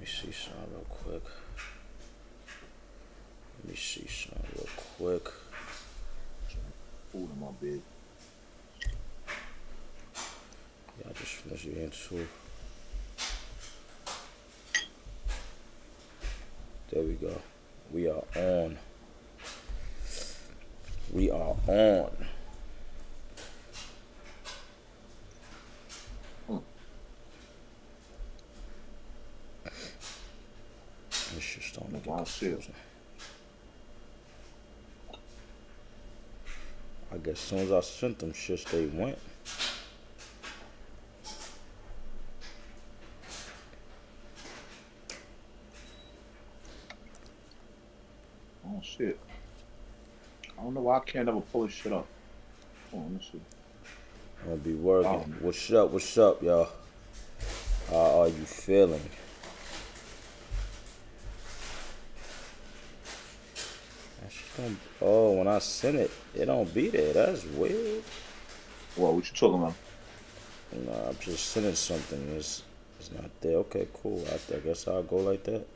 me see something real quick. Let me see something real quick. Food in my bed. Yeah, I just finished eating too. There we go. We are on. We are on. This shit's starting to get confusing. I guess as soon as I sent them shits, they went. Oh shit. I don't know why I can't ever pull this shit up. Hold on, let's see. I'm gonna be working. What's up, y'all? How are you feeling? Oh, when I send it, it don't be there. That's weird. What you talking about? Nah, I'm just sending something. It's not there. Okay, cool. I guess I'll go like that.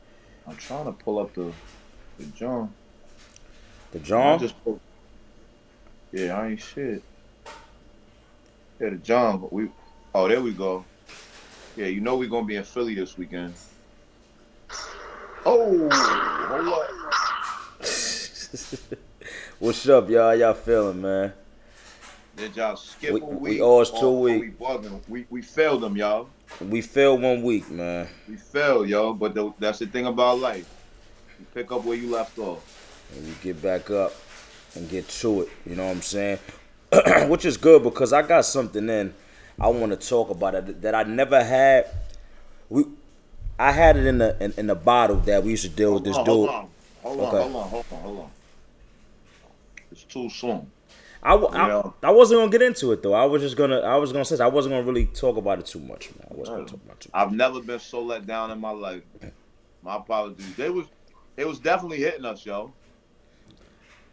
I'm trying to pull up the John. The John? Yeah, I ain't shit. Yeah, the John. But oh, there we go. Yeah, you know we're gonna be in Philly this weekend. Oh, hold up. What's up, y'all? Y'all feeling, man? Did y'all skip a week? We owe us 2 weeks. We bugging. We failed them, y'all. We failed 1 week, man. We failed, y'all. But that's the thing about life. You pick up where you left off. And you get back up and get to it. You know what I'm saying? Which is good because I got something in I want to talk about it that I never had. I had it in the bottle that we used to deal with this dude. Hold on. It's too soon. I wasn't gonna get into it though. I was gonna say I wasn't gonna really talk about it too much. Man. I wasn't gonna talk about it too much. I've never been so let down in my life. My apologies. It was definitely hitting us, yo.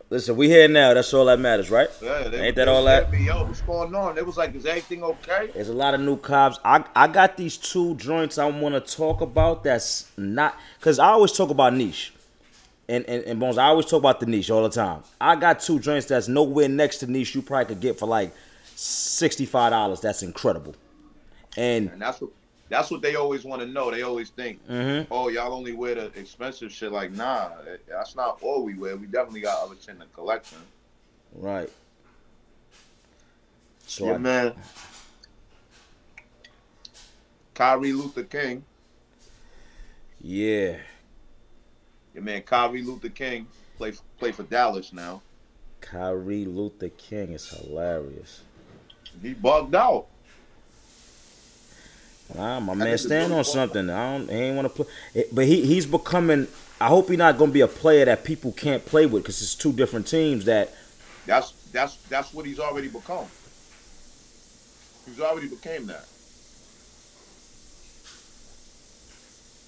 Listen, we here now. That's all that matters, right? Yeah, ain't that all that? Yo, what's going on? It was like, is everything okay? There's a lot of new cops. I got these 2 joints I want to talk about. That's not because I always talk about niche. And Bones, I always talk about the niche all the time. I got 2 joints that's nowhere next to niche you probably could get for like $65. That's incredible. And that's what they always want to know. They always think, oh, y'all only wear the expensive shit. Like, nah, that's not all we wear. We definitely got other shit in the collection. Right. So yeah, man. Kyrie Luther King. Yeah. Your man Kyrie Luther King play for Dallas now. Kyrie Luther King is hilarious. He bugged out. Nah, my man stand on something. He ain't want to play, but he's becoming. I hope he's not gonna be a player that people can't play with because it's 2 different teams. That's what he's already become. He's already became that.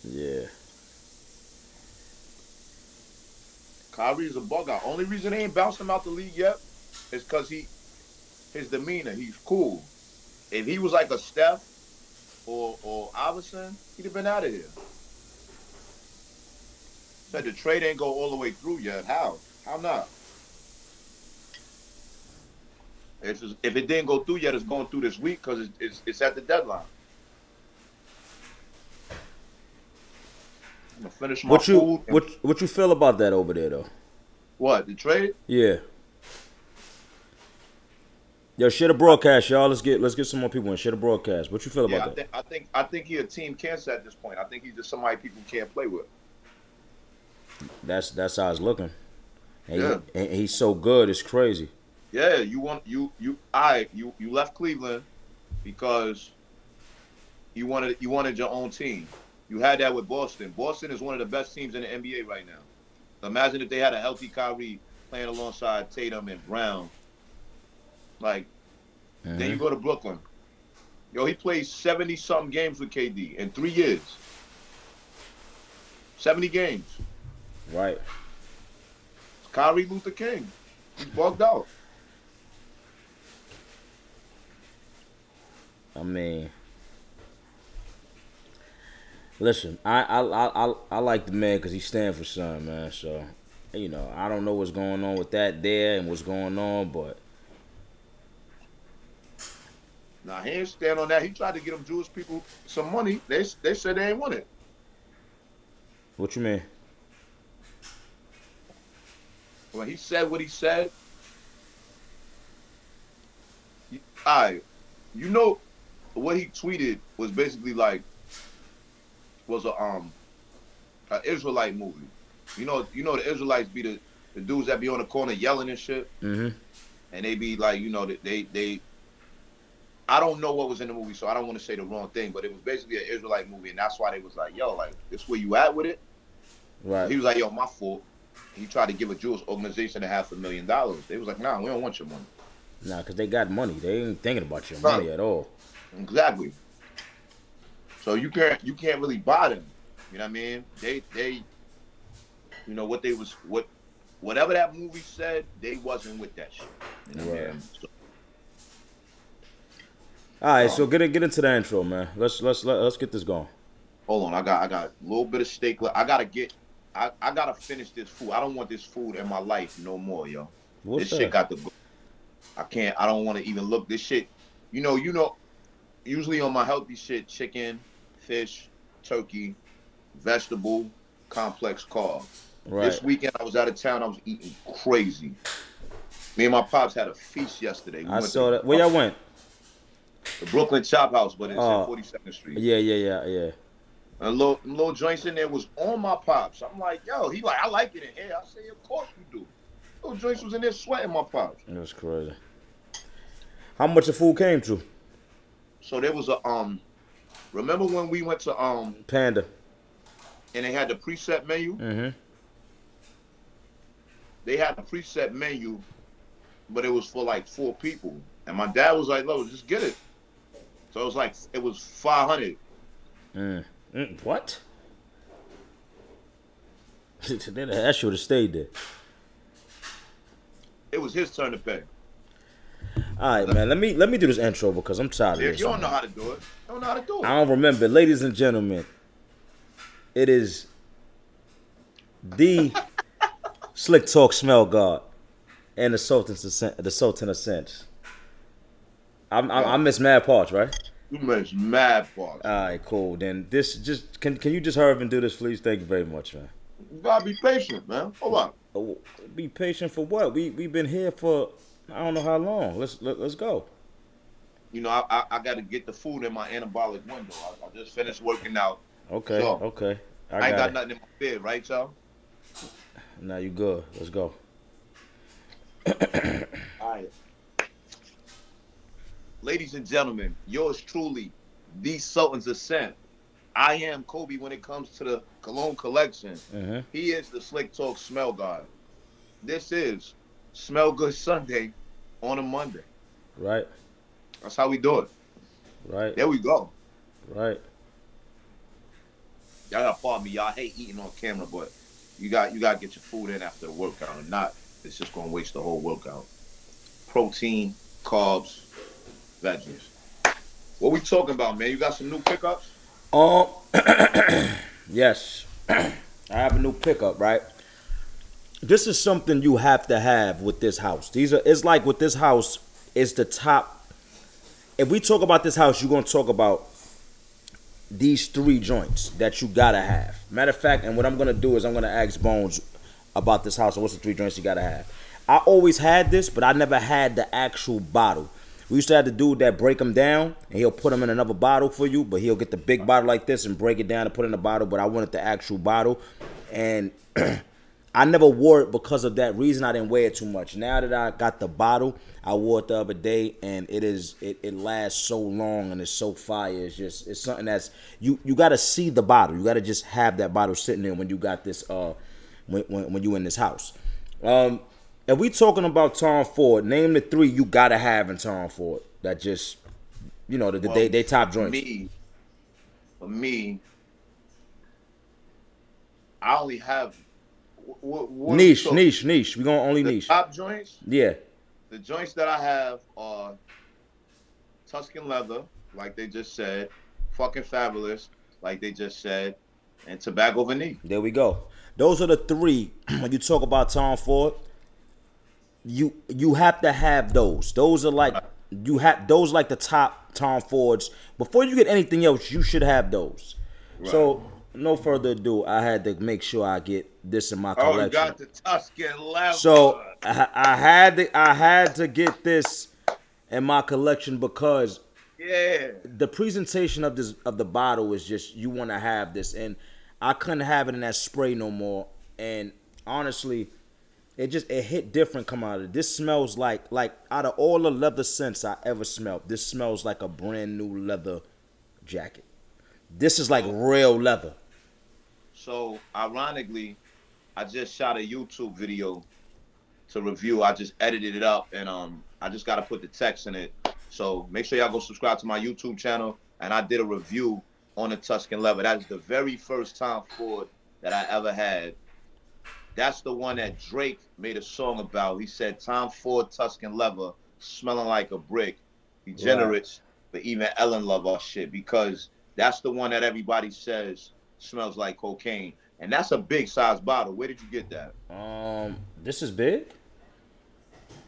Yeah. Kyrie's a bug out. Only reason they ain't bounced him out the league yet is because his demeanor. He's cool. If he was like a Steph or Iverson, he'd have been out of here. Said the trade ain't go all the way through yet. How? How not? If it didn't go through yet, it's going through this week because it's at the deadline. I'm gonna finish my food. What you feel about that over there though? What, the trade? Yeah. Yo, share the broadcast, y'all. Let's get some more people in. Share the broadcast. What you feel about that? I think he a team cancer at this point. I think he's just somebody people can't play with. That's how it's looking. And he's so good, it's crazy. Yeah, you left Cleveland because you wanted your own team. You had that with Boston. Boston is one of the best teams in the NBA right now. Imagine if they had a healthy Kyrie playing alongside Tatum and Brown. Like, then you go to Brooklyn. Yo, he played 70-something games with KD in 3 years. 70 games. Right. Kyrie Luther King. He's bugged out. I mean, Listen, I like the man because he stand for something, man. So, you know, I don't know what's going on with that there and what's going on, but Nah, he ain't stand on that. He tried to get them Jewish people some money. They said they ain't want it. what you mean? When he said what he said, I, you know, what he tweeted was basically like was a Israelite movie. You know the Israelites be the dudes that be on the corner yelling and shit, Mm-hmm. and they be like, you know, they. I don't know what was in the movie, so I don't want to say the wrong thing, but it was basically an Israelite movie, and that's why they was like, yo, like, this where you at with it? Right. He was like, yo, my fault. He tried to give a Jewish organization $500,000. They was like, nah, we don't want your money. Nah, because they got money. They ain't thinking about your money at all. Exactly. So you can't really buy them. You know what I mean? They you know whatever that movie said, they wasn't with that shit. You know what I mean? So, all right, so get into the intro, man. Let's get this going. Hold on, I got a little bit of steak left. I gotta finish this food. I don't want this food in my life no more, yo. What's This shit got to go. I don't want to even look. This shit, you know, usually on my healthy shit, chicken, fish, turkey, vegetable, complex carb. Right. This weekend I was out of town. I was eating crazy. Me and my pops had a feast yesterday. I saw that. Where y'all went? The Brooklyn Chop House, but it's at 42nd Street. Yeah. And little joints in there was on my pops. I'm like, yo, he like, I like it in here. I say, of course you do. Little joints was in there sweating my pops. That's crazy. How much the food came to? So there was a remember when we went to Panda, and they had the preset menu? Mm-hmm. They had the preset menu, but it was for like 4 people. And my dad was like, look, just get it. So it was 500. What? That should have stayed there. It was his turn to pay. All right, man. Let me do this intro because I'm tired of this. You don't know how to do it. You don't know how to do it. I don't remember, ladies and gentlemen. It is the Slick Talk Smell God and the Sultan of Sense. I miss mad parts, right? You miss mad parts. All right, cool. Then this just can you just hurry up and do this, please? Thank you very much, man. You gotta be patient, man. Hold on. Oh, be patient for what? We've been here for I don't know how long. Let's go. You know, I got to get the food in my anabolic window. I just finished working out. Okay, so, okay. I ain't got nothing in my bed, right, y'all? Now you good. Let's go. All right. Ladies and gentlemen, yours truly, the Sultan's Ascent. I am Kobe when it comes to the cologne collection. Mm-hmm. He is the Slick Talk Smell God. This is Smell Good Sunday on a Monday. Right. That's how we do it. Right. There we go. Right. Y'all gotta pardon me. Y'all hate eating on camera, but you got to get your food in after the workout. Or not, it's just gonna waste the whole workout. Protein, carbs, veggies. What we talking about, man? You got some new pickups? Yes. I have a new pickup, right? This is something you have to have with this house. It's like with this house, it's the top. If we talk about this house, you're gonna talk about these 3 joints that you gotta have. Matter of fact, and what I'm gonna do is I'm gonna ask Bones about this house and what's the 3 joints you gotta have. I always had this, but I never had the actual bottle. We used to have the dude that break them down, and he'll put them in another bottle for you, but he'll get the big bottle like this and break it down and put it in a bottle, but I wanted the actual bottle. And I never wore it because of that reason. I didn't wear it too much. Now that I got the bottle, I wore it the other day, and it lasts so long and it's so fire. It's something that's you got to see the bottle. You got to just have that bottle sitting there when you got this when you in this house. If we talking about Tom Ford, name the 3 you got to have in Tom Ford that just they top joints. For me, I only have niche. We gonna only the niche. Top joints? Yeah. The joints that I have are Tuscan leather, like they just said, fucking fabulous. like they just said, and tobacco vanilla. There we go. Those are the three. When you talk about Tom Ford, you have to have those. Those are like those like the top Tom Fords. Before you get anything else, you should have those. Right. So no further ado, I had to make sure I get this in my collection. Oh, you got the Tuscan leather. So I had to get this in my collection because the presentation of the bottle is just, you want to have this, and I couldn't have it in that spray no more. And honestly, it hit different coming out of it. This smells like out of all the leather scents I ever smelled, this smells like a brand new leather jacket. This is like real leather. So ironically, I just shot a YouTube video to review. I just edited it up, and I just got to put the text in it. So make sure y'all go subscribe to my YouTube channel. And I did a review on the Tuscan leather. That is the very first Tom Ford that I ever had. That's the one that Drake made a song about. He said, Tom Ford Tuscan leather, smelling like a brick. Degenerates, but even Ellen love our shit, because that's the one that everybody says smells like cocaine. And that's a big size bottle. Where did you get that? This is big.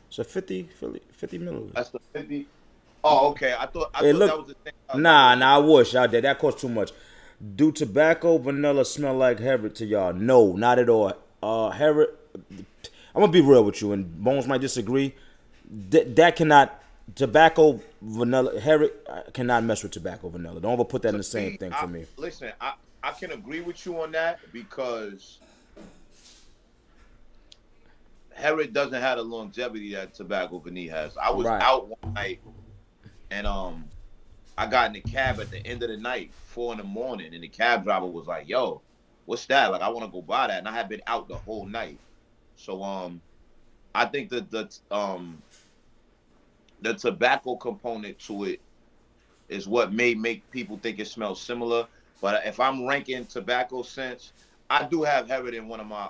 It's a 50 milliliters. That's the 50. Oh, okay. I thought that was the thing. Nah, I wish y'all did. That cost too much. Do tobacco vanilla smell like Herod to y'all? No, not at all. Herod, I'm gonna be real with you, and Bones might disagree. That cannot. Tobacco vanilla, Herod cannot mess with tobacco vanilla. Don't ever put that in the same thing for me. Listen, I can agree with you on that, because Herod doesn't have the longevity that tobacco vanilla has. I was out one night, and I got in the cab at the end of the night, 4 in the morning, and the cab driver was like, "Yo, what's that? Like, I want to go buy that." And I had been out the whole night, so I think that the tobacco component to it is what may make people think it smells similar. But if I'm ranking tobacco scents, I do have Herod in one of my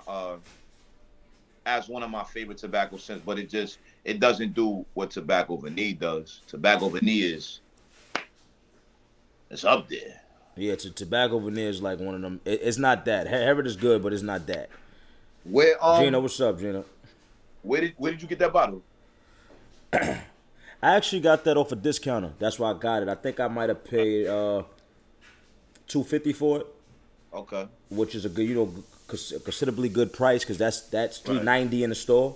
as one of my favorite tobacco scents, but it doesn't do what tobacco vanilla does. Tobacco vanilla it's up there. Yeah, tobacco vanilla is like one of them. It's not that. Herod is good, but it's not that. Where Gina, what's up, Gina? Where did you get that bottle? I actually got that off a discounter. That's why I got it. I think I might have paid $250 for it. Okay. Which is a good, considerably good price, because that's $390 in the store.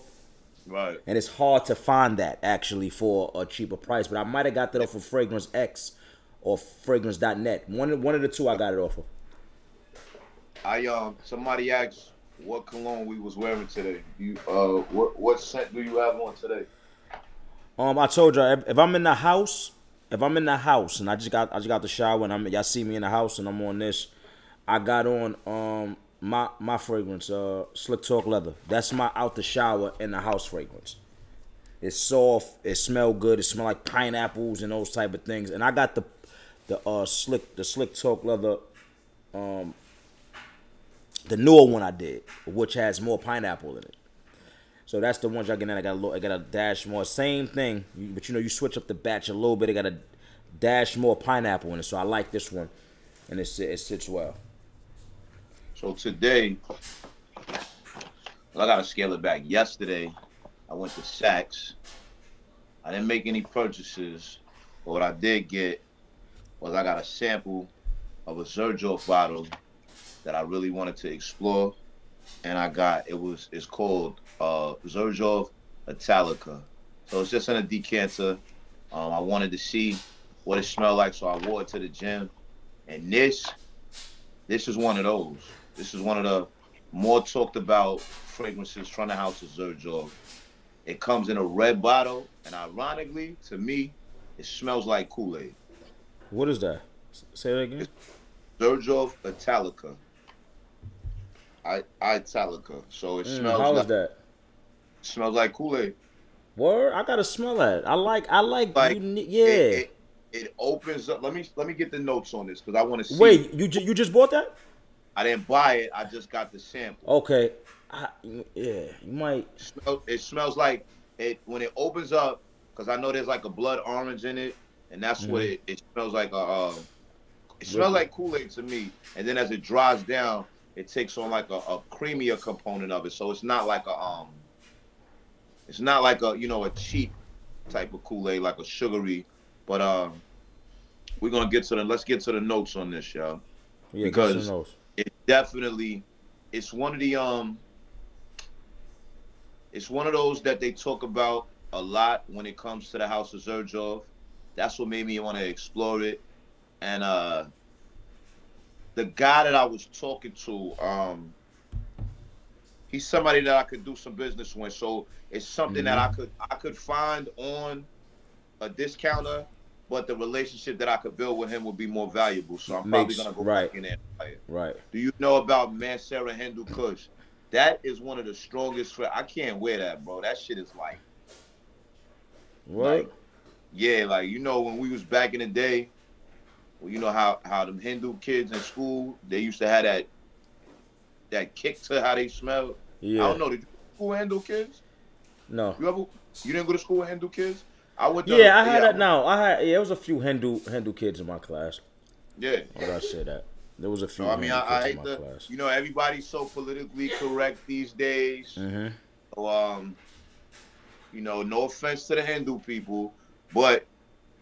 Right. And it's hard to find that actually for a cheaper price. But I might have got that off of Fragrance X or Fragrance.net. One of the two I got it off of. Somebody asked what cologne we was wearing today. You what scent do you have on today? I told you, if I'm in the house and I just got the shower and y'all see me in the house and I'm on this, I got on my fragrance, Slick Talk Leather. That's my out the shower in the house fragrance. It's soft, it smell good, it smell like pineapples and those type of things. And I got the Slick Talk Leather, the newer one I did, which has more pineapple in it. So that's the ones y'all getting. I got a dash more. Same thing, but you switch up the batch a little bit. I got a dash more pineapple in it. So I like this one, and it sits well. So today, I gotta scale it back. Yesterday, I went to Saks. I didn't make any purchases, but what I did get was I got a sample of a Xerjoff bottle that I really wanted to explore, and it's called Xerjoff Italica. So it's just in a decanter. I wanted to see what it smelled like, so I wore it to the gym. And this is one of those. This is one of the more talked about fragrances from the house of Xerjoff. It comes in a red bottle, and ironically, to me, it smells like Kool-Aid. What is that? Say that again. Xerjoff Italica. Italica. So it smells how like... is that? It smells like Kool-Aid. Word? I gotta smell that. I like yeah. It opens up. Let me get the notes on this, because I want to see. Wait, you just bought that? I didn't buy it. I just got the sample. Okay. Yeah, you might. It smells like it when it opens up, because I know there's like a blood orange in it, and that's what it smells like. It It smells like Kool-Aid to me, and then as it dries down, it takes on like a creamier component of it. So it's not like a a cheap type of Kool-Aid, like a sugary. But let's get to the notes on this, y'all, Yeah, get some because notes. it definitely it's one of the it's one of those that they talk about a lot when it comes to the House of Zerjov. That's what made me want to explore it. And the guy that I was talking to, he's somebody that I could do some business with. So it's something that I could find on a discounter, but the relationship that I could build with him would be more valuable. So I'm probably gonna go back in there and buy it. Right. Do you know about Mancera Hindu Kush? That is one of the strongest. I can't wear that, bro. That shit is What? like, yeah, like when we was back in the day. Well, you know how them Hindu kids in school, they used to have that kick to how they smelled. Yeah. I don't know. Did you go to school with Hindu kids? No. You didn't go to school with Hindu kids? I went. Yeah, I had that. No, it was a few Hindu kids in my class. Yeah. Why did I say that? There was a few. No, I mean, I hate class. Everybody's so politically correct these days. Mm-hmm. So, no offense to the Hindu people, but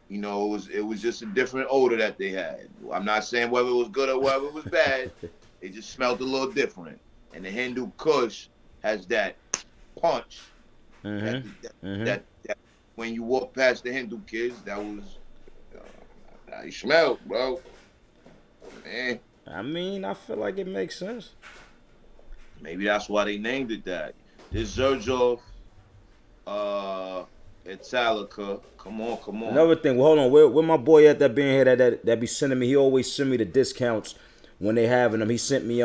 it was just a different odor that they had. I'm not saying whether it was good or whether it was bad. It just smelled a little different. And the Hindu Kush has that punch. That when you walk past the Hindu kids, that was how you smelled, bro. Man. I mean, I feel like it makes sense. Maybe that's why they named it that. This Zerjov, Italica. Come on. Another thing, well, hold on. Where my boy at that being here that be sending me? He always send me the discounts when they having them. He sent me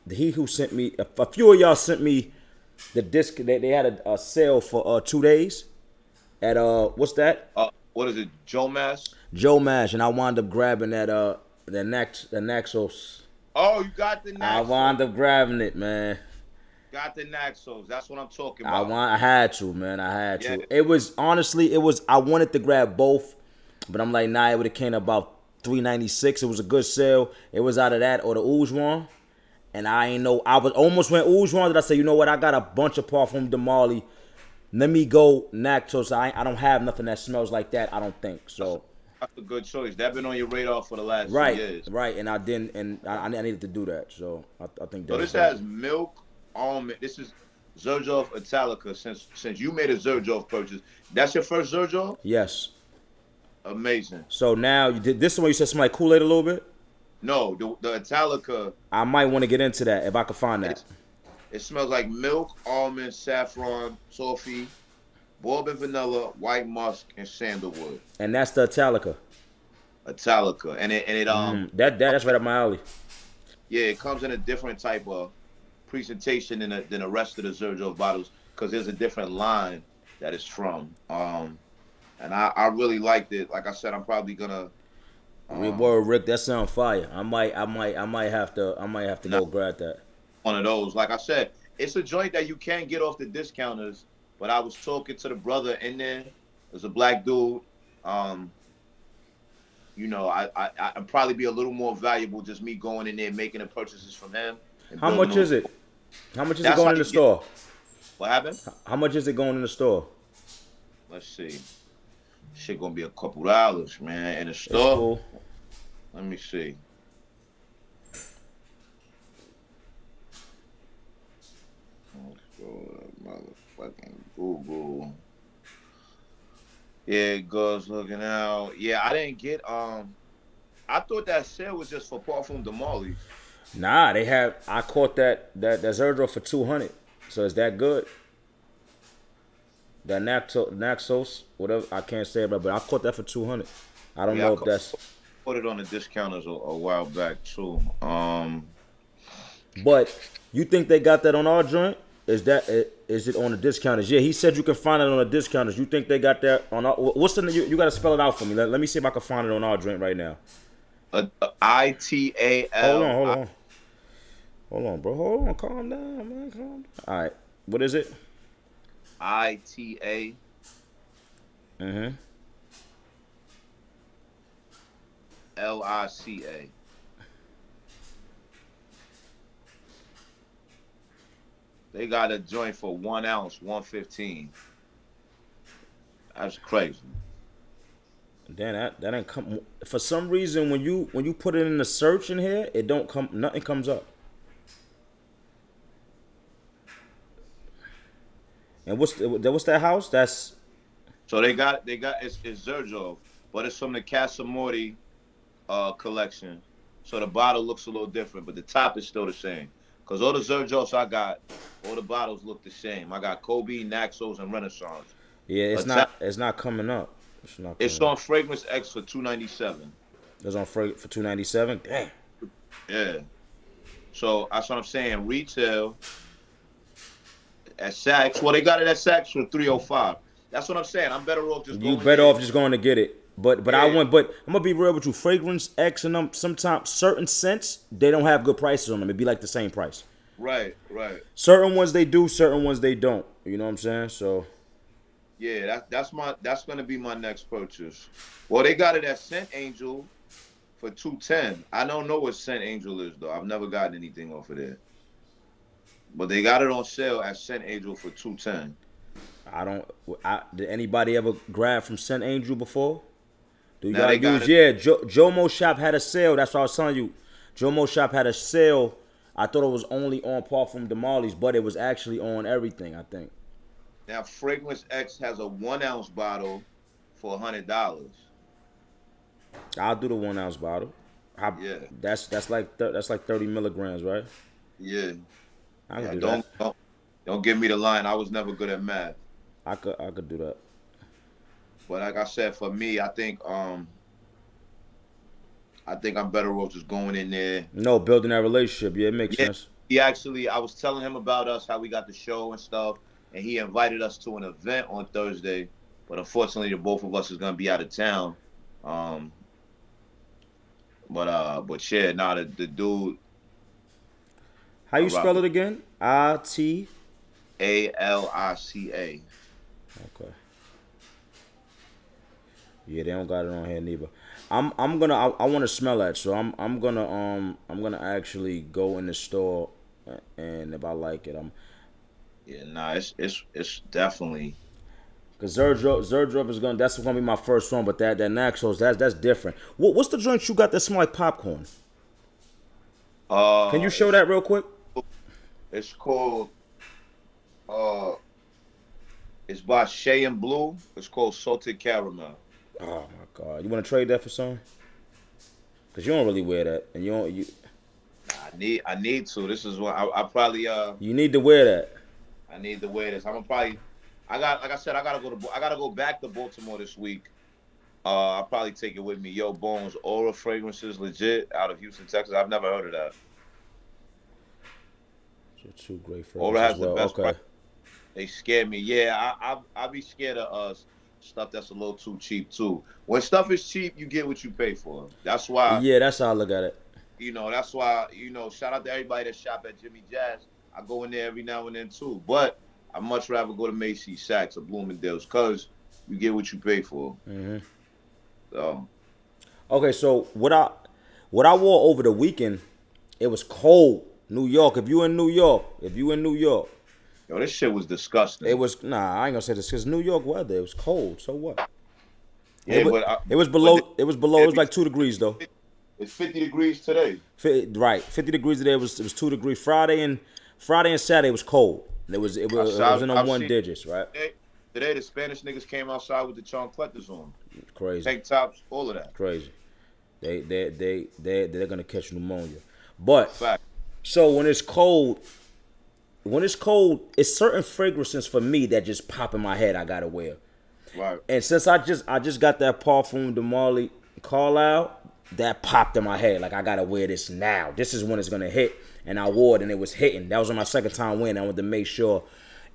he who sent me a few of y'all sent me the disc. They had a sale for 2 days at what's that? What is it? Joe Mass. Joe Mash, and I wound up grabbing the Naxos. Oh, you got the Naxos. I wound up grabbing it, man. Got the Naxos. That's what I'm talking about. I had to, man. I had to. It was honestly, I wanted to grab both, but I'm like, nah, it would have came about $3.96. It was a good sale. It was out of that or the Oujwan. And I ain't know. I was almost went Oujwan. That I said, you know what? I got a bunch of Parfum de Marley. Let me go Naxos. I don't have nothing that smells like that. I don't think so. That's a good choice. That's been on your radar for the last 2 years. Right. And I didn't. And I needed to do that. So I think. So this has milk. This is Zerjov Italica. Since you made a Zerjov purchase, that's your first Zerjov? Yes. Amazing. So now you did this one. You said somebody Kool-Aid a little bit. No, the Italica. I might want to get into that if I could find that. It smells like milk, almond, saffron, toffee, bourbon vanilla, white musk, and sandalwood. And that's the Italica. Italica, and it that's right up my alley. Yeah, it comes in a different type of presentation than the rest of the Zerjov bottles because there's a different line that it's from. And I really liked it. Like I said, I'm probably gonna. Word, Rick, that sound fire. I might have to go grab that. One of those. Like I said, it's a joint that you can't get off the discounters. But I was talking to the brother in there. There's a black dude. I'd probably be a little more valuable just me going in there making the purchases from him. How much is it? How much is it going in the store? What happened? How much is it going in the store? Let's see. Shit gonna be a couple dollars, man. In the store. Cool. Let me see. Let's go to motherfucking Google. Yeah, Goodz looking out. Yeah, I didn't get I thought that sale was just for Parfum de Marley. Nah, they have. I caught that Zerjov for $200. So is that good? That Naxos, whatever, I can't say it, but I caught that for $200. I don't know if that's. Put it on the discounters a while back too. But you think they got that on our joint? Is it on the discounters? Yeah, he said you can find it on the discounters. You think they got that on our? What's the? You got to spell it out for me. Let me see if I can find it on our joint right now. ITAL. Hold on, bro. Hold on. Calm down, man. Calm down. All right. What is it? ITA. Mm-hmm. LICA. They got a joint for 1 ounce, 115. That's crazy. Then that ain't come. For some reason, when you put it in the search in here, it don't come. Nothing comes up. And what's that house? That's So it's Zerjov, but it's from the Casamorti collection. So the bottle looks a little different, but the top is still the same. Because all the Zerjovs I got, all the bottles look the same. I got Kobe, Naxos, and Renaissance. yeah. It's not coming up. It's on Fragrance X for $297. It's on for $297. Damn. Yeah. So that's what I'm saying. Retail at Saks. Well, they got it at Saks for $305. That's what I'm saying. I'm better off just. You better off just going to get it. But yeah. I'm gonna be real with you. Fragrance X and them, sometimes certain scents they don't have good prices on them. It'd be like the same price. Right. Certain ones they do, certain ones they don't. You know what I'm saying? So. Yeah, that's gonna be my next purchase. Well, they got it at Scent Angel for $210. I don't know what Scent Angel is though. I've never gotten anything off of there. But they got it on sale at Scent Angel for $210. Did anybody ever grab from Scent Angel before? Do you Now gotta use? Yeah, Jomo Shop had a sale. That's what I was telling you. Jomo Shop had a sale. I thought it was only on Parfum de Marley's, but it was actually on everything, I think. Now, Fragrance X has a 1 ounce bottle for $100. I'll do the 1 ounce bottle. Yeah. That's like 30 milligrams, right? Yeah. I can do that. Don't give me the line. I was never good at math. I could do that. But like I said, for me, I think I'm better off just going in there. No, building that relationship. Yeah, it makes sense. I was telling him about us, how we got the show and stuff, and he invited us to an event on Thursday. But unfortunately, the both of us is gonna be out of town. But yeah, the dude. How you spell it again? I-T. Alica. Okay. Yeah, they don't got it on here neither. I want to smell that, so I'm gonna actually go in the store, and if I like it, it's definitely. Cause Zerdrov is that's gonna be my first one, but that Naxos that's different. What's the joint you got that smell like popcorn? Can you show that real quick? It's called. It's by Shea and Blue. It's called Salted Caramel. Oh my God! You want to trade that for something? Cause you don't really wear that, and you. I need to. This is what I probably You need to wear that. I need to wear this. I'm gonna probably. I gotta go back to Baltimore this week. I'll probably take it with me. Yo, Bones, Aura Fragrances, legit, out of Houston, Texas. I've never heard of that. So 2 great fragrances. Aura has the best price. They scare me. Yeah, I be scared of stuff that's a little too cheap too. When stuff is cheap, you get what you pay for. That's why. Yeah, that's how I look at it. That's why. Shout out to everybody that shop at Jimmy Jazz. I go in there every now and then too, but I much rather go to Macy's, Saks, or Bloomingdale's because you get what you pay for. Mm-hmm. So. Okay, so what I wore over the weekend, it was cold. New York. If you in New York. Yo, this shit was disgusting. It was I ain't gonna say this because New York weather. It was cold. So what? Yeah, it was below. It was like 2 degrees though. It's 50 degrees today. Right, 50 degrees today. It was 2 degrees. Friday and Saturday was cold. It was in the one digits, right? Today the Spanish niggas came outside with the chancletas on. Crazy. Tank tops, all of that. Crazy. They're gonna catch pneumonia. But fact. So when it's cold, it's certain fragrances for me that just pop in my head. I gotta wear. Right. And since I just got that Parfum de Marley Carlisle, that popped in my head. Like I gotta wear this now. This is when it's gonna hit. And I wore it and it was hitting. That was on my second time wearing. I wanted to make sure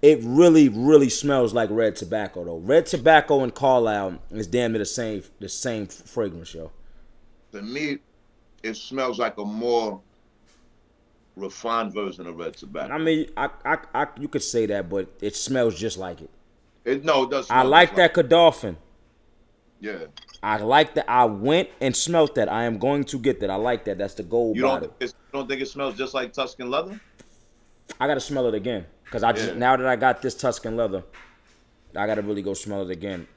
it really, really smells like red tobacco though. Red tobacco and Carlisle is damn near the same fragrance, yo. To me, it smells like a more refined version of red tobacco. I mean, I you could say that, but it smells just like it. It does. I like that Godolphin. Yeah. I like that. I went and smelt that. I am going to get that. I like that. That's the gold bottle. You don't think it smells just like Tuscan leather? I gotta smell it again because I just now that I got this Tuscan leather, I gotta really go smell it again.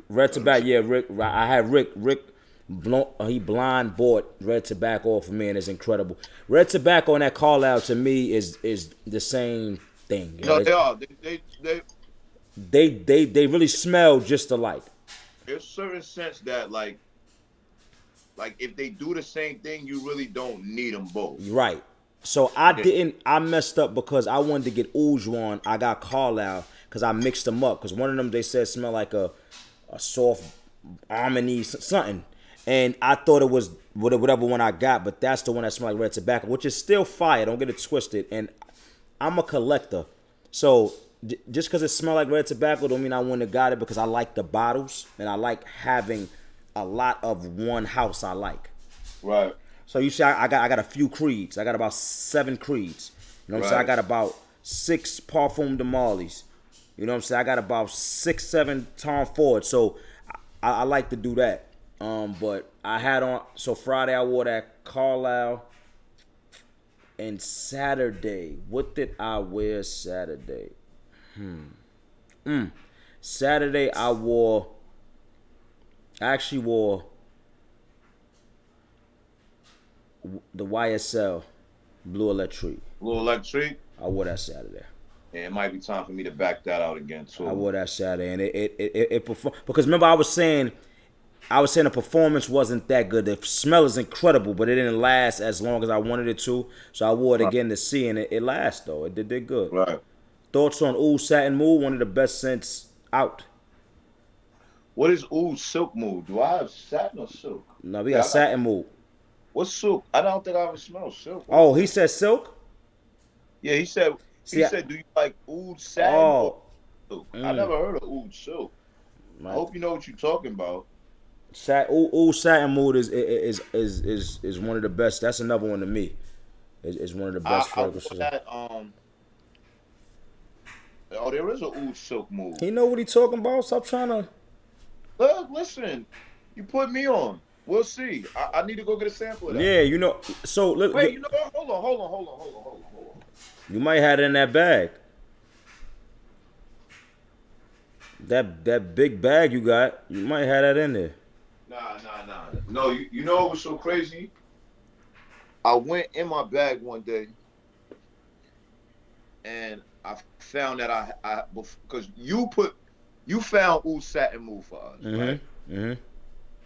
Red tobacco, yeah. Rick, I had Rick. He blind bought red tobacco for me, and it's incredible. Red tobacco and that Carlisle to me is the same thing. You know? No, they are. They really smell just alike. There's certain sense that like if they do the same thing, you really don't need them both. Right. So I messed up because I wanted to get Ouge one. I got Carlisle because I mixed them up. Because one of them they said smelled like a soft almondy something. And I thought it was whatever one I got, but that's the one that smelled like red tobacco, which is still fire. Don't get it twisted. And I'm a collector. So just because it smelled like red tobacco don't mean I wouldn't have got it because I like the bottles. And I like having a lot of one house I like. Right. So you see, I got a few creeds. I got about 7 creeds. You know what I'm saying? I got about 6 Parfum de Marley's. You know what I'm saying? I got about 6, 7 Tom Ford. So I like to do that. But I had on, so Friday I wore that Carlisle. And Saturday, what did I wear Saturday? Saturday I actually wore the YSL Blue Electric. Blue Electric? I wore that Saturday. Yeah, it might be time for me to back that out again too. I wore that Saturday, and it performed because remember I was saying the performance wasn't that good. The smell is incredible, but it didn't last as long as I wanted it to. So I wore it again to see, and it lasts though. It did good. Right. Thoughts on Ouge Satin Mood? One of the best scents out. What is Ouge Silk Mood? Do I have satin or silk? No, we got Satin Mood. What's silk? I don't think I ever smelled silk. Oh, he said silk? Yeah, he said. He said, "Do you like Ouge satin or silk?" I never heard of Ouge silk. Right. I hope you know what you're talking about. Ouge Satin Mood is one of the best. That's another one to me. Is one of the best fragrances. Oh, there is a Ouge Silk Mood. He know what he talking about. Stop trying to. Listen, you put me on. We'll see. I need to go get a sample of that. Yeah, you know. So wait, you know what? Hold on. You might have it in that bag. That big bag you got, you might have that in there. Nah. No, you know what was so crazy? I went in my bag one day, and I found that because you found Ouge Satin Mood for us, right? Mm-hmm.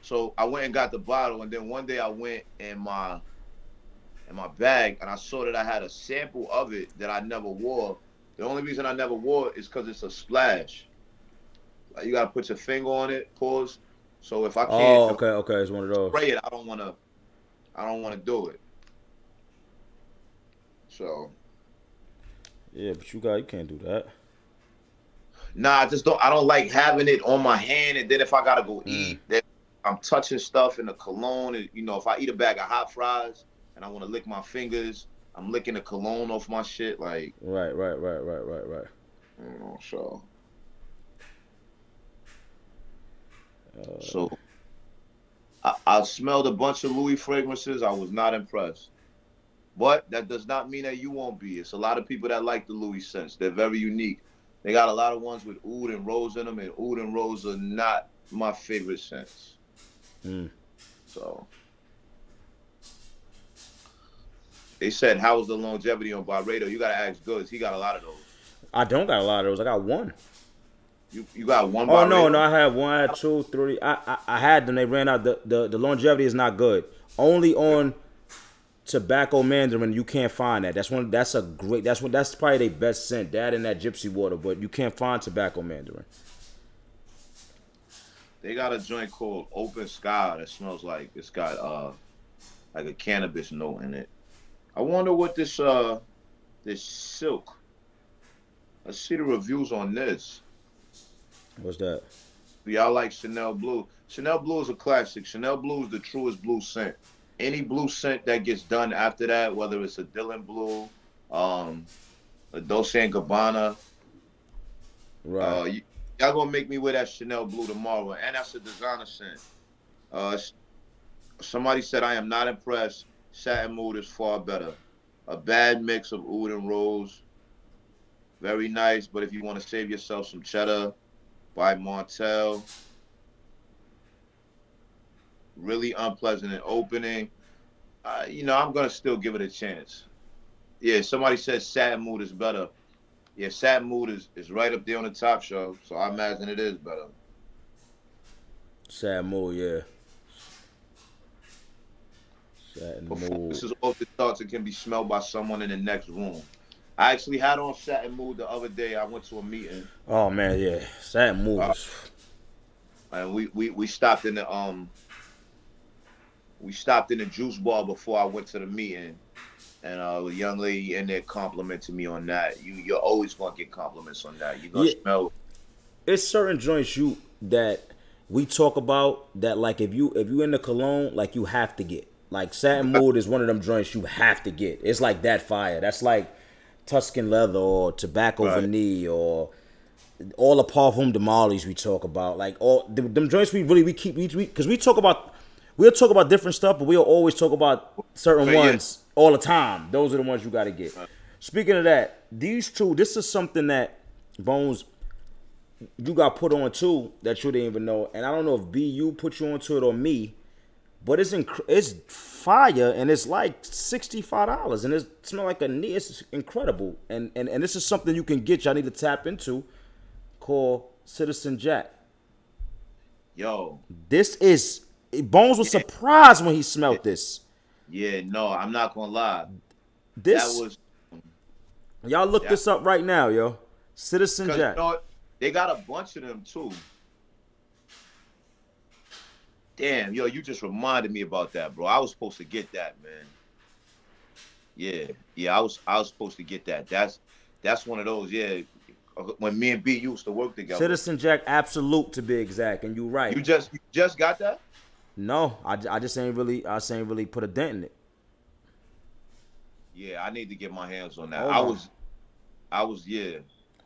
So I went and got the bottle, and then one day I went in my bag, and I saw that I had a sample of it that I never wore. The only reason I never wore it is because it's a splash. Like you gotta put your finger on it, pause. So if I can't, okay, it's one of those. Spray it. I don't wanna do it. So. Yeah, but you can't do that. Nah, I don't like having it on my hand, and then if I gotta go eat, then I'm touching stuff in the cologne. And, you know, if I eat a bag of hot fries and I want to lick my fingers, I'm licking the cologne off my shit. Like right. You know, so I smelled a bunch of Louis fragrances. I was not impressed. But that does not mean that you won't be. It's a lot of people that like the Louis scents. They're very unique. They got a lot of ones with oud and rose in them, and oud and rose are not my favorite scents. So they said, how was the longevity on Barredo? You gotta ask Goodz. He got a lot of those. I don't got a lot of those. I got one. You got one? Oh no, I had 1, 2, 3. I had them. They ran out. The longevity is not good. Only on Tobacco Mandarin you can't find that. That's probably their best scent. That and that Gypsy Water, but you can't find Tobacco Mandarin. They got a joint called Open Sky that smells like it's got like a cannabis note in it. I wonder what this silk. Let's see the reviews on this. What's that? Y'all like Chanel Blue? Chanel Blue is a classic. Chanel Blue is the truest blue scent. Any blue scent that gets done after that, whether it's a Dylan Blue, a Dolce & Gabbana, right? Y'all gonna make me wear that Chanel Blue tomorrow, and that's a designer scent. Somebody said I am not impressed. Satin Mood is far better. A bad mix of oud and rose. Very nice. But if you want to save yourself some cheddar, buy Montel. Really unpleasant in opening. I'm gonna still give it a chance. Yeah, somebody said Satin Mood is better. Yeah, Satin Mood is right up there on the top shelf, so I imagine it is better. Sad mood, yeah. Satin Performance mood. is off the charts and can be smelled by someone in the next room. I actually had on Satin Mood the other day. I went to a meeting. Oh man, yeah. Satin mood Uh, is and we stopped in the juice bar before I went to the meeting. And a young lady in there complimented me on that. You're always gonna get compliments on that. You're gonna yeah. smell. It's certain joints that we talk about that like if you in the cologne, like you have to get. Like Satin Mood is one of them joints you have to get. It's like that fire. That's like Tuscan Leather or Tobacco Right. Vanille or all the Parfum de Marlies we talk about. Like all them joints we keep because we'll talk about different stuff, but we'll always talk about certain But yeah. ones all the time. Those are the ones you got to get. Speaking of that, these two, this is something that Bones you got put on too that you didn't even know, and I don't know if BU put you onto it or me, but it's fire and it's like $65 and it smells like it's incredible, and this is something you can get. Y'all need to tap into, called Citizen Jack. Yo, This is Bones was surprised when he smelled this. yeah, no, I'm not gonna lie. This That was y'all look this up right now, yo. Citizen because Jack. they got a bunch of them too. Damn, yo, you just reminded me about that, bro. I was supposed to get that, man. Yeah, I was supposed to get that. That's one of those, yeah. When me and B used to work together. Citizen Jack Absolute to be exact, and you right. You just got that? No, I just ain't really put a dent in it. Yeah, I need to get my hands on that. Hold I was yeah.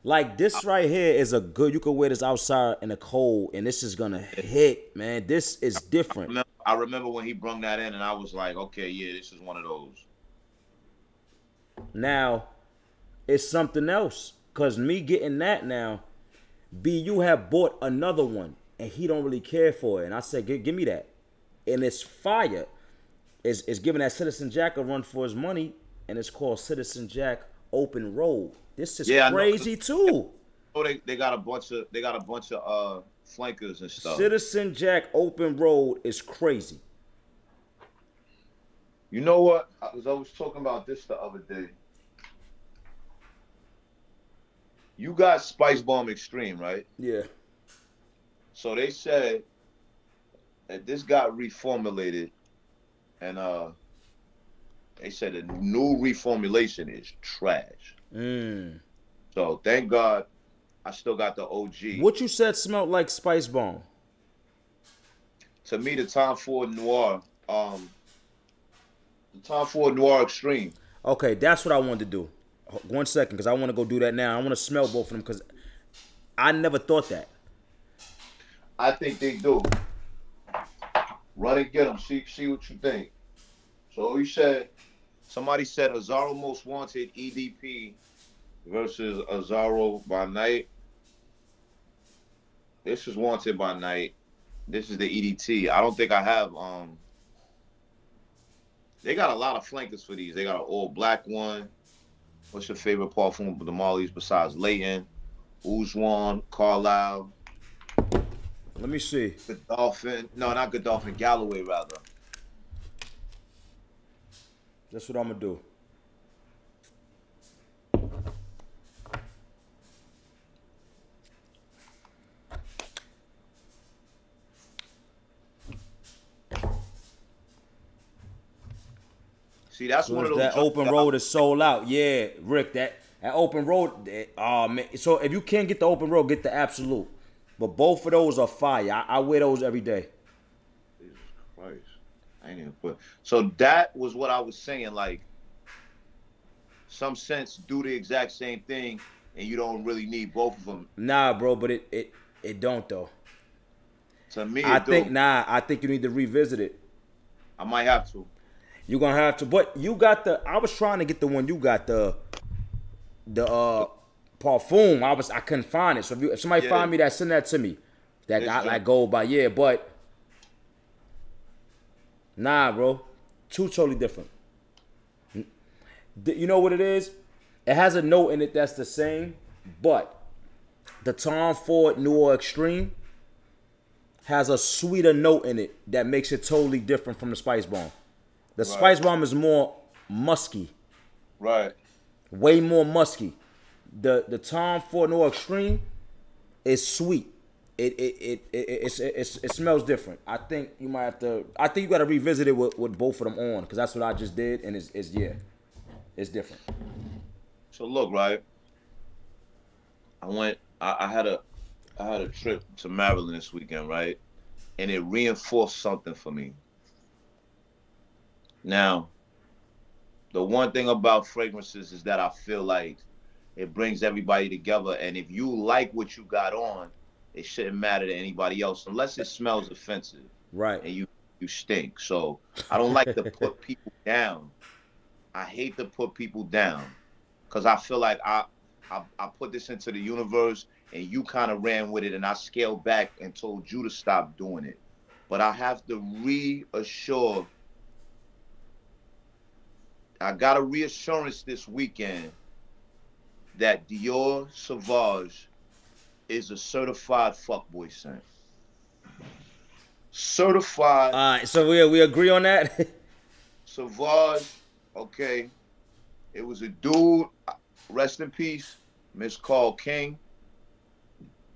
Like this right here is a good. You can wear this outside in the cold, and this is gonna hit, man. This is different. I remember when he brung that in, and I was like, okay, yeah, this is one of those. Now, it's something else. Cause me getting that now, you have bought another one, and he don't really care for it. And I said, give me that. And it's fire. It's giving that Citizen Jack a run for his money, and it's called Citizen Jack Open Road. This is crazy too. Oh, they got a bunch of flankers and stuff. Citizen Jack Open Road is crazy. You know what? I was talking about this the other day. You got Spice Bomb Extreme, right? Yeah. So they said that this got reformulated, and they said the new reformulation is trash. So thank God I still got the OG. What you said smelled like Spice Bomb. To me, the Tom Ford Noir, the Tom Ford Noir Extreme. Okay, that's what I wanted to do. 1 second, because I want to go do that now. I want to smell both of them because I never thought that. I think they do. Run and get them. See what you think. So somebody said Azaro Most Wanted EDP versus Azaro by Night. This is Wanted by Night. This is the EDT. I don't think I have. They got a lot of flankers for these. They got an all black one. What's your favorite parfum with the Marlies besides Leighton, Ouzwan, Carlisle? Let me see. Godolphin. No, not Godolphin. Galloway, rather. That's what I'm going to do. See, that's one of those. That Open Road is sold out. Yeah, Rick, that Open Road. Man. So if you can't get the Open Road, get the Absolute. But both of those are fire. I wear those every day. Jesus Christ. I ain't even put. So that was what I was saying. Like, some scents do the exact same thing, and you don't really need both of them. Nah, bro, but it don't though. To me, I think you need to revisit it. I might have to. You're gonna have to, but you got I was trying to get the one you got, the Parfum. I couldn't find it. So if somebody find me that, send that to me. That got like gold by but nah, bro, two totally different. You know what it is? It has a note in it that's the same, but the Tom Ford Noir Extreme has a sweeter note in it that makes it totally different from the Spice Bomb. The Spice Bomb is more musky. Right. Way more musky. The Tom Ford Noir Extreme is sweet. It smells different. I think you might have to. I think you got to revisit it with both of them on, because that's what I just did, and it's different. So look, right. I had a trip to Maryland this weekend, right, and it reinforced something for me. Now, the one thing about fragrances is that I feel like it brings everybody together, and if you like what you got on, it shouldn't matter to anybody else unless it smells offensive. Right. And you stink. So I don't like to put people down. I hate to put people down because I feel like I put this into the universe and you kind of ran with it, and I scaled back and told you to stop doing it. But I have to reassure. I got a reassurance this weekend that Dior Sauvage is a certified fuckboy scent. Certified. All right, so we agree on that. Sauvage, okay. It was a dude, rest in peace, Miss Carl King.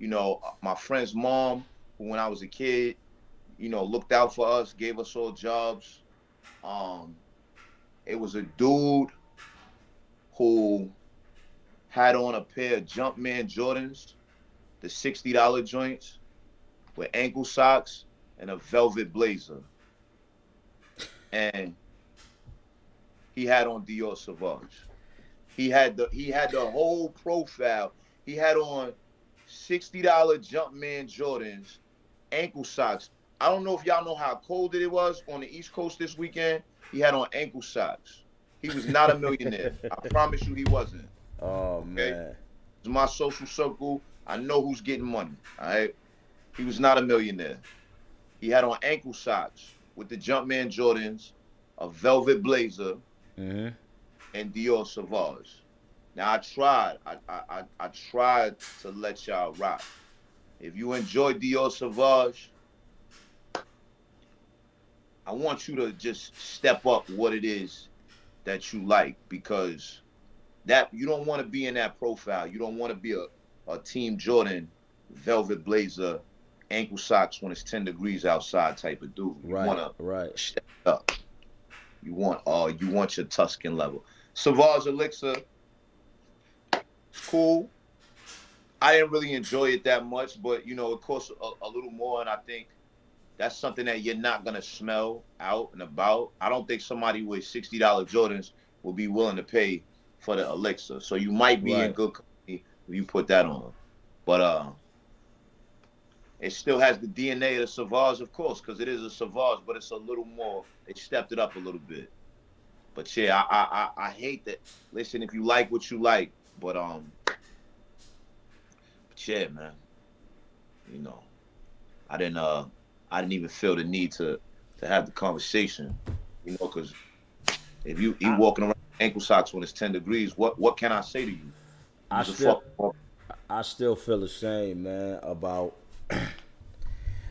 You know, my friend's mom, who when I was a kid, you know, looked out for us, gave us all jobs. It was a dude who had on a pair of Jumpman Jordans, the $60 joints, with ankle socks and a velvet blazer. And he had on Dior Sauvage. He had the whole profile. He had on $60 Jumpman Jordans, ankle socks. I don't know if y'all know how cold it was on the East Coast this weekend. He had on ankle socks. He was not a millionaire. I promise you he wasn't. Oh, man. It's my social circle. I know who's getting money, all right? He was not a millionaire. He had on ankle socks with the Jumpman Jordans, a velvet blazer, and Dior Sauvage. Now, I tried to let y'all rock. If you enjoy Dior Sauvage, I want you to just step up what it is that you like, because that you don't want to be in that profile. You don't want to be a Team Jordan, velvet blazer, ankle socks when it's 10 degrees outside type of dude. You want to step up. You want your Tuscan level. Sauvage Elixir, it's cool. I didn't really enjoy it that much, but you know, it costs a little more, and I think that's something that you're not gonna smell out and about. I don't think somebody with $60 Jordans will be willing to pay for the Elixir. So you might be in good company if you put that on. But it still has the DNA of the Sauvage, of course, because it is a Sauvage, but it's a little more. They stepped it up a little bit. But yeah, I hate that. Listen, if you like what you like, but yeah, man. You know, I didn't even feel the need to have the conversation, you know, because if you walking around ankle socks when it's 10 degrees, what can I say to you? I still feel the same, man, about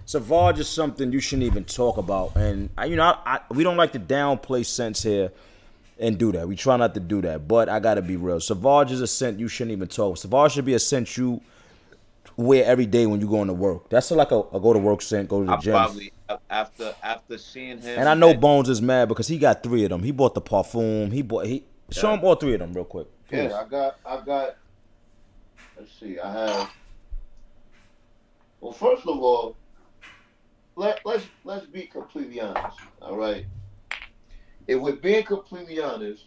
Sauvage is something you shouldn't even talk about. And, we don't like to downplay scents here and do that. We try not to do that, but I got to be real. Sauvage is a scent you shouldn't even talk. Sauvage should be a scent you wear every day when you going to work. That's like a go to work scent, go to the gym. Probably after seeing him. And I know Bones is mad because he got 3 of them. He bought the Parfum. Show him all 3 of them real quick. Please. Yeah, I got. Let's see. I have. Well, first of all, let's be completely honest. All right. If we're being completely honest,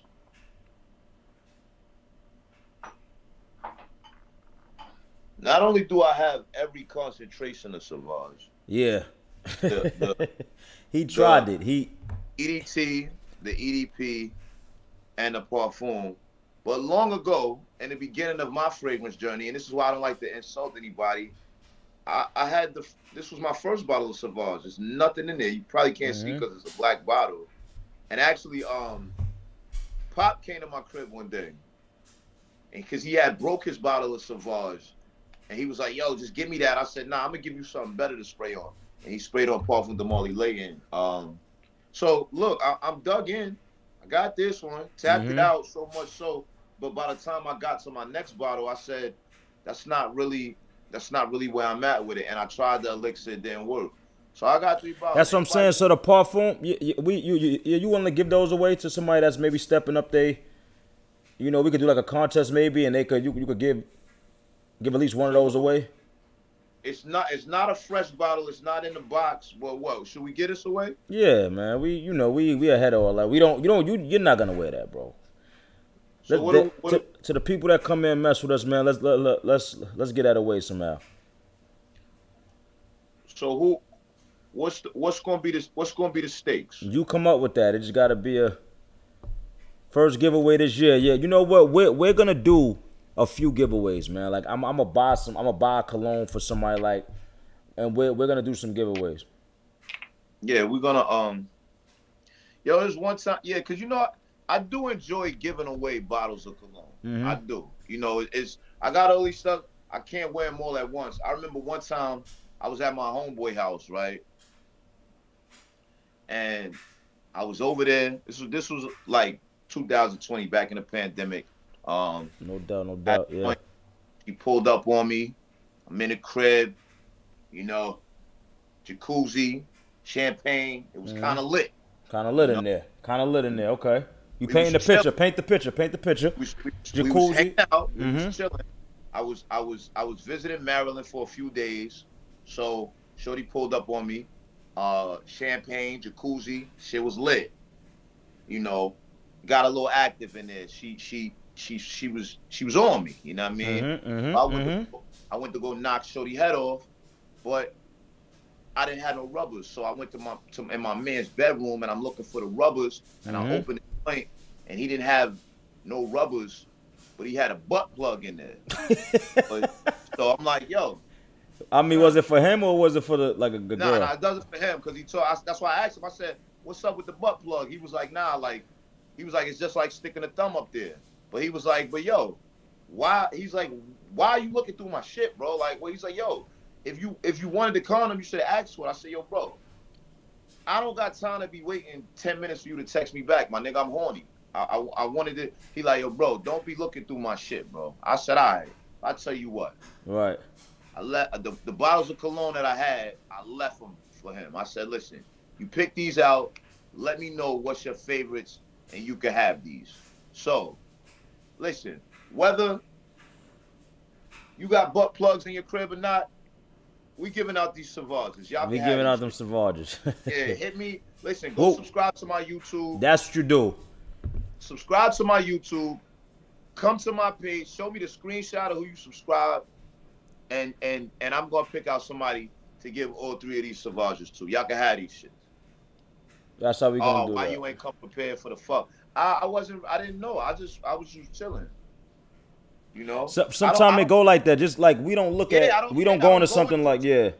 not only do I have every concentration of Sauvage. Yeah. He tried it. EDT, the EDP, and the Parfum, But long ago, in the beginning of my fragrance journey, and this is why I don't like to insult anybody, I had this was my first bottle of Sauvage. There's nothing in there. You probably can't see because it's a black bottle. And actually, Pop came to my crib one day, and because he had broke his bottle of Sauvage, and he was like, "Yo, just give me that." I said, "Nah, I'm gonna give you something better to spray on." And he sprayed on Parfum de Marley Layton. So look, I'm dug in. I got this one, tapped it out so much so, but by the time I got to my next bottle, I said, that's not really where I'm at with it. And I tried the elixir, it didn't work. So I got 3 bottles. That's what I'm saying. So the Parfum, you want to give those away to somebody that's maybe stepping up? We could do like a contest maybe, and you could give at least one of those away. It's not a fresh bottle. It's not in the box. Well, what should we get us away? Yeah, man. We ahead of all that. You're not gonna wear that, bro. So to the people that come in and mess with us, man, let's get that away somehow. So what's gonna be the stakes? You come up with that. It just gotta be a first giveaway this year. Yeah, you know what? We're gonna do a few giveaways, man. Like I'm gonna buy a cologne for somebody, like, and we're gonna do some giveaways. Yeah, we're gonna yo, there's one time, yeah, cause I do enjoy giving away bottles of cologne. I do. I got all these stuff. I can't wear them all at once. I remember one time I was at my homeboy house, right? And I was over there. This was like 2020, back in the pandemic. No doubt, yeah. He pulled up on me. I'm in the crib, jacuzzi, champagne. It was kind of lit. Kind of lit in there. Okay. You paint the picture. Paint the picture. Jacuzzi. We was hanging out. We was chilling. I was visiting Maryland for a few days. So shorty pulled up on me. Champagne, jacuzzi. Shit was lit. Got a little active in there. She was on me. You know what I mean? I went to go knock shorty head off, but I didn't have no rubbers. So I went in my man's bedroom, and I'm looking for the rubbers, and I opened the joint, and he didn't have no rubbers, but he had a butt plug in there. So I'm like, yo. I mean, was it for him or was it for a good girl? Nah, it doesn't for him, because that's why I asked him. I said, "What's up with the butt plug?" He was like, "Nah, it's just like sticking a thumb up there." But he was like, "But yo, why?" He's like, "Why are you looking through my shit, bro?" He's like, "Yo, if you wanted the condom, you should have asked for it." I said, "Yo, bro, I don't got time to be waiting 10 minutes for you to text me back, my nigga. I'm horny. I wanted it." He like, "Yo, bro, don't be looking through my shit, bro." I said, "All right, I'll tell you what." Right. I left the bottles of cologne that I had. I left them for him. I said, "Listen, you pick these out. Let me know what's your favorites, and you can have these." So, listen, whether you got butt plugs in your crib or not, we giving out these Sauvages. Y'all be giving out them Sauvages. Yeah, hit me. Listen, go subscribe to my YouTube. That's what you do. Subscribe to my YouTube. Come to my page. Show me the screenshot of who you subscribe, and I'm gonna pick out somebody to give all 3 of these Sauvages to. Y'all can have these shit. That's how we gonna do why that. You ain't come prepared for the fuck? I didn't know. I was just chilling. Sometimes it go like that. Just like we don't look at, we don't go into something like, yeah.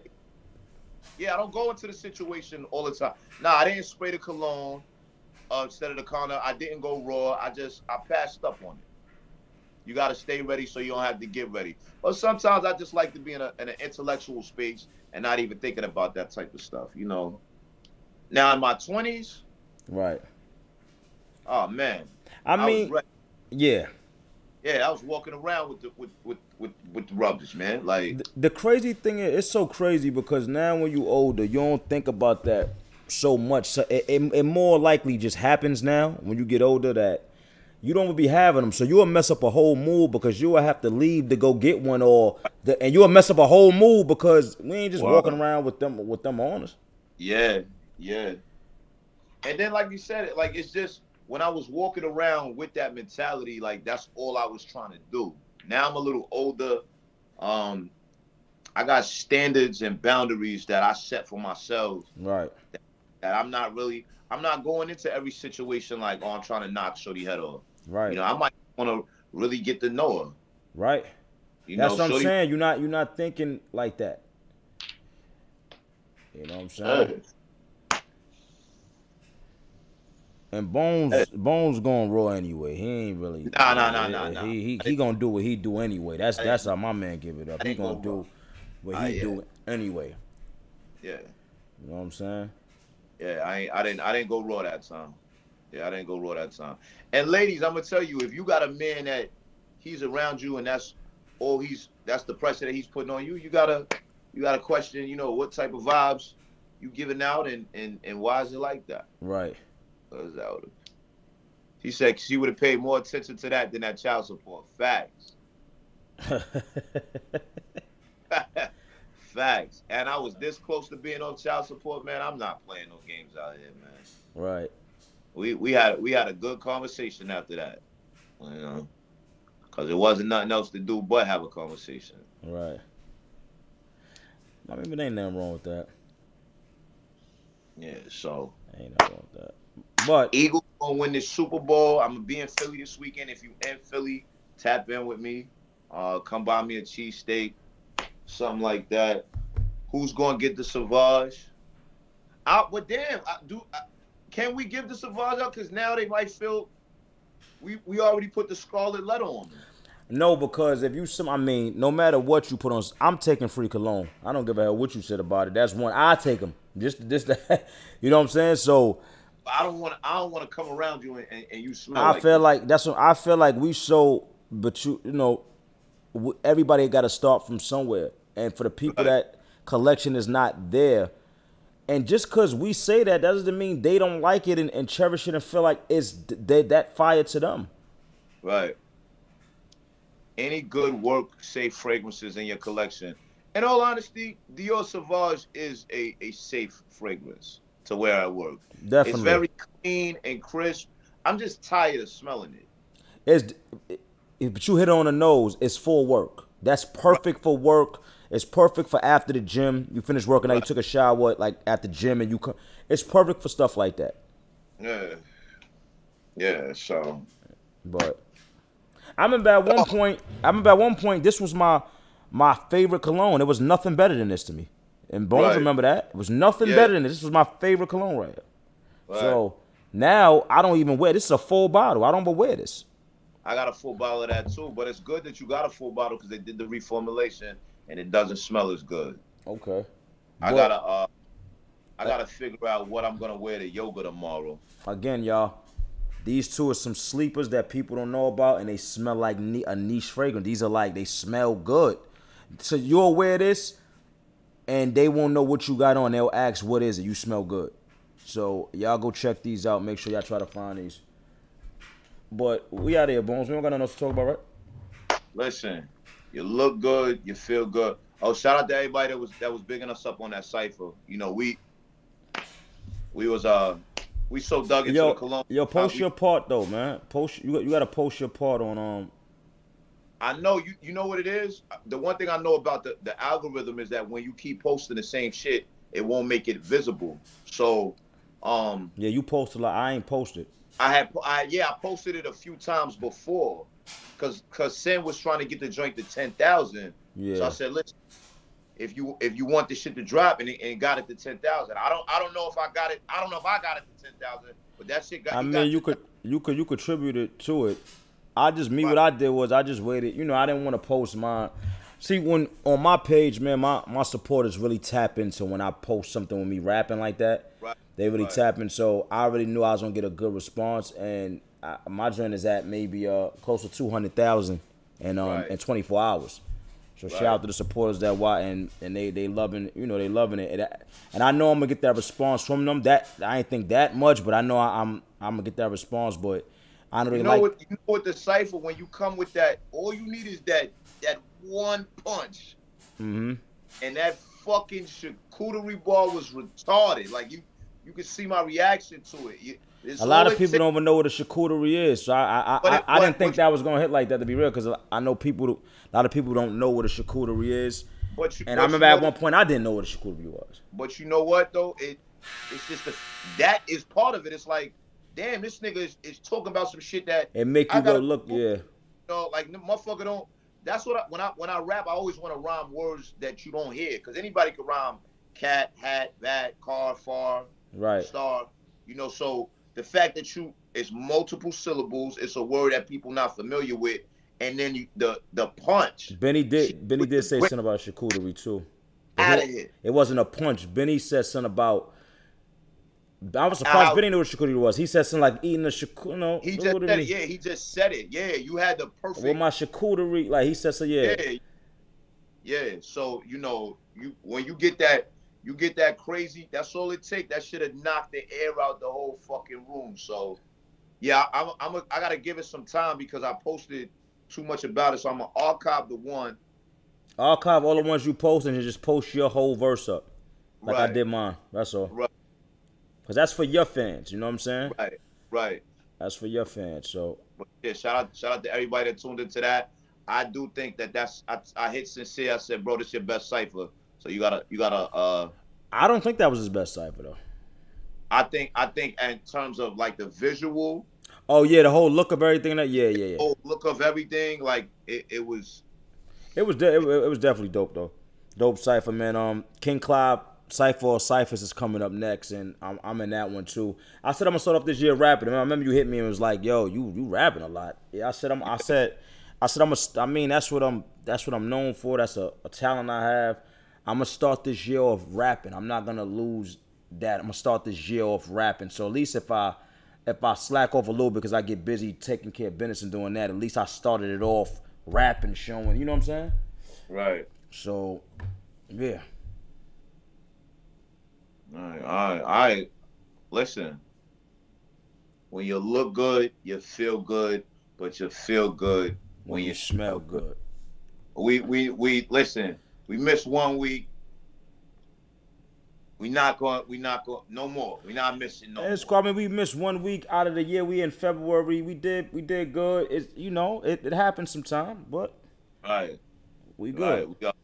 Yeah, I don't go into the situation all the time. Nah, I didn't spray the cologne instead of the condom. I didn't go raw. I passed up on it. You got to stay ready so you don't have to get ready. But sometimes I just like to be in an intellectual space and not even thinking about that type of stuff, Now, in my 20s. Right. Oh, man. I mean, yeah. Yeah, I was walking around with the rubbers, man. Like the crazy thing is, it's so crazy because now when you older, you don't think about that so much. So it more likely just happens now when you get older that you don't be having them. So you'll mess up a whole mood because you'll have to leave to go get one, and you'll mess up a whole mood because we ain't just walking around with them on us. Yeah. And then, like you said, it's just. When I was walking around with that mentality, that's all I was trying to do. Now I'm a little older. I got standards and boundaries that I set for myself. Right. That I'm not going into every situation like, oh, I'm trying to knock shorty head off. Right. I might want to really get to know her. Right. You That's know, what I'm Shorty, saying. You're not thinking like that. You know what I'm saying? And Bones going raw anyway. He ain't really. Nah. He gonna do what he do anyway. That's how my man give it up. I He didn't gonna go raw. do what he Yeah. do anyway. Yeah. You know what I'm saying? Yeah, I didn't go raw that time. Yeah, I didn't go raw that time. And ladies, I'm gonna tell you, if you got a man that he's around you and that's the pressure that he's putting on you, you gotta question, you know, what type of vibes you giving out and why is it like that? Right. She said she would have paid more attention to that than that child support. Facts. Facts. And I was this close to being on child support, man. I'm not playing no games out here, man. Right. We had a good conversation after that, you know, because there wasn't nothing else to do but have a conversation. Right. I mean, but ain't nothing wrong with that. Yeah, so Ain't nothing wrong with that. But Eagles gonna win this Super Bowl. I'm gonna be in Philly this weekend. If you in Philly, tap in with me. Come buy me a cheesesteak, something like that. Who's gonna get the Sauvage? But damn, can we give the Sauvage out? Because now they might feel we already put the scarlet letter on them. no, because if you no matter what you put on, I'm taking free cologne. I don't give a hell what you said about it. That's one. I take them. Just you know what I'm saying? So I don't want to come around you and you smell. I feel like that's what I feel like we so, but you know, everybody got to start from somewhere, and for the people that collection is not there, and just because we say that doesn't mean they don't like it and cherish it and feel like it's that fire to them. Right. Any good work, safe fragrances in your collection. In all honesty, Dior Sauvage is a safe fragrance to wear at work. Definitely. It's very clean and crisp. I'm just tired of smelling it. But you hit it on the nose. It's for work. That's perfect for work. It's perfect for after the gym. You finish working out, you took a shower like at the gym, and you come. It's perfect for stuff like that. Yeah. So, but I remember at one point. This was my favorite cologne. There was nothing better than this to me. And Bones remember that. It was nothing better than this. This was my favorite cologne right here. Right. So now I don't even wear this. Is a full bottle. I don't even wear this. I got a full bottle of that too, but it's good that you got a full bottle because they did the reformulation and it doesn't smell as good. Okay. I gotta figure out what I'm gonna wear to yoga tomorrow. Again, y'all, these two are some sleepers that people don't know about, and they smell like a niche fragrance. These are like, they smell good. So you'll wear this, and they won't know what you got on. They'll ask, what is it? You smell good. So y'all go check these out. Make sure y'all try to find these. But we out here, Bones. We don't got nothing else to talk about, right? Listen, you look good. You feel good. Oh, shout out to everybody that was bigging us up on that cipher. You know, we so dug into the cologne. Yo, post your part though, man. You gotta post your part on I know you know what it is. The one thing I know about the algorithm is that when you keep posting the same shit, it won't make it visible. So yeah, you post a lot. I ain't posted. I posted it a few times before, cause Sin was trying to get the joint to 10,000. Yeah. So I said, listen, if you want this shit to drop and got it to 10,000, I don't know if I got it. I don't know if I got it to 10,000, but that shit got. I mean, you could contribute it to it. What I did was I just waited. You know, I didn't want to post mine. See, when on my page, man, my supporters really tap into when I post something with me rapping like that. Right. They really tap in. So I already knew I was gonna get a good response, and my joint is at maybe close to 200,000 in 24 hours. So shout out to the supporters that watch and they loving, you know, they loving it. And I know I'm gonna get that response from them. That I ain't think that much, but I know I'm gonna get that response. But I don't really you know what the cipher, when you come with that, all you need is that one punch. Mm-hmm. And that fucking charcuterie bar was retarded. Like you could see my reaction to it. A lot of people don't even know what a charcuterie is, so I didn't think that was gonna hit like that, to be real, because I know a lot of people don't know what a charcuterie is. I remember at one point I didn't know what a charcuterie was. But you know what though, it's just that is part of it. It's like, damn, this nigga is talking about some shit that it make you go look, yeah. know, like motherfucker don't. That's what when I rap, I always want to rhyme words that you don't hear, because anybody can rhyme cat, hat, bat, car, far, Right. star. You know, so the fact that it's multiple syllables, it's a word that people not familiar with, and then the punch. Benny With did the say break something about charcuterie too, but out of here. it wasn't a punch. Benny said something about. I was surprised How Benny knew what charcuterie was. He said something like eating a charcuterie. No, he just what did said it. Yeah, he just said it. Yeah, you had the With perfect. my charcuterie, like he said, so yeah. Yeah, yeah. So you know, when you get that crazy. That's all it takes. That should have knocked the air out the whole fucking room. So yeah, I gotta give it some time because I posted too much about it. So I'm gonna archive the one. Archive all the ones you post and just post your whole verse up, like I Right, did mine. That's all. right, Cause that's for your fans. You know what I'm saying? right, right. That's for your fans. So But yeah, shout out to everybody that tuned into that. I do think I hit sincere. I said, bro, this your best cipher. So you gotta I don't think that was his best cipher though. I think in terms of like the visual, Oh yeah, the whole look of everything. That yeah. whole look of everything, like it was. It was definitely dope though. Dope cipher, man. King Clive cipher or ciphers is coming up next, and I'm in that one too. I said I'm gonna start off this year rapping. I remember you hit me and was like, "Yo, you rapping a lot." Yeah, I mean that's what I'm known for. That's a talent I have. I'm gonna start this year off rapping. I'm not gonna lose that. I'm gonna start this year off rapping. So at least if I slack off a little bit because I get busy taking care of business and doing that, at least I started it off rapping, showing. You know what I'm saying? Right. So, yeah. All right. Listen, when you look good, you feel good, but you feel good When you smell good. We listen. We missed 1 week. We not going. No more. We not missing no It's more. cool. I mean, we missed 1 week out of the year. We in February. We did good. It happens sometime, but Right. we good. Right.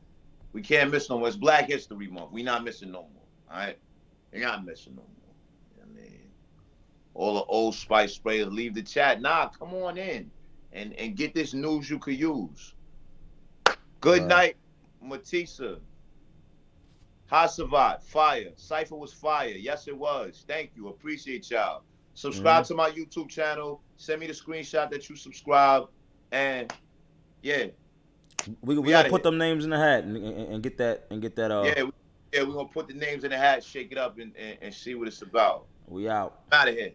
We can't miss no more. It's Black History Month. We not missing no more. All right. We not missing no more. I mean, all the Old Spice sprayers, leave the chat. Nah, come on in and get this news you could use. Good night, Matissa. Hasavat, fire. Cypher was fire. Yes, it was. Thank you. Appreciate y'all. Subscribe to my YouTube channel. Send me the screenshot that you subscribe. And yeah. We gotta put them names in the hat and get that Yeah, we're gonna put the names in the hat, shake it up and see what it's about. We out. Out of here.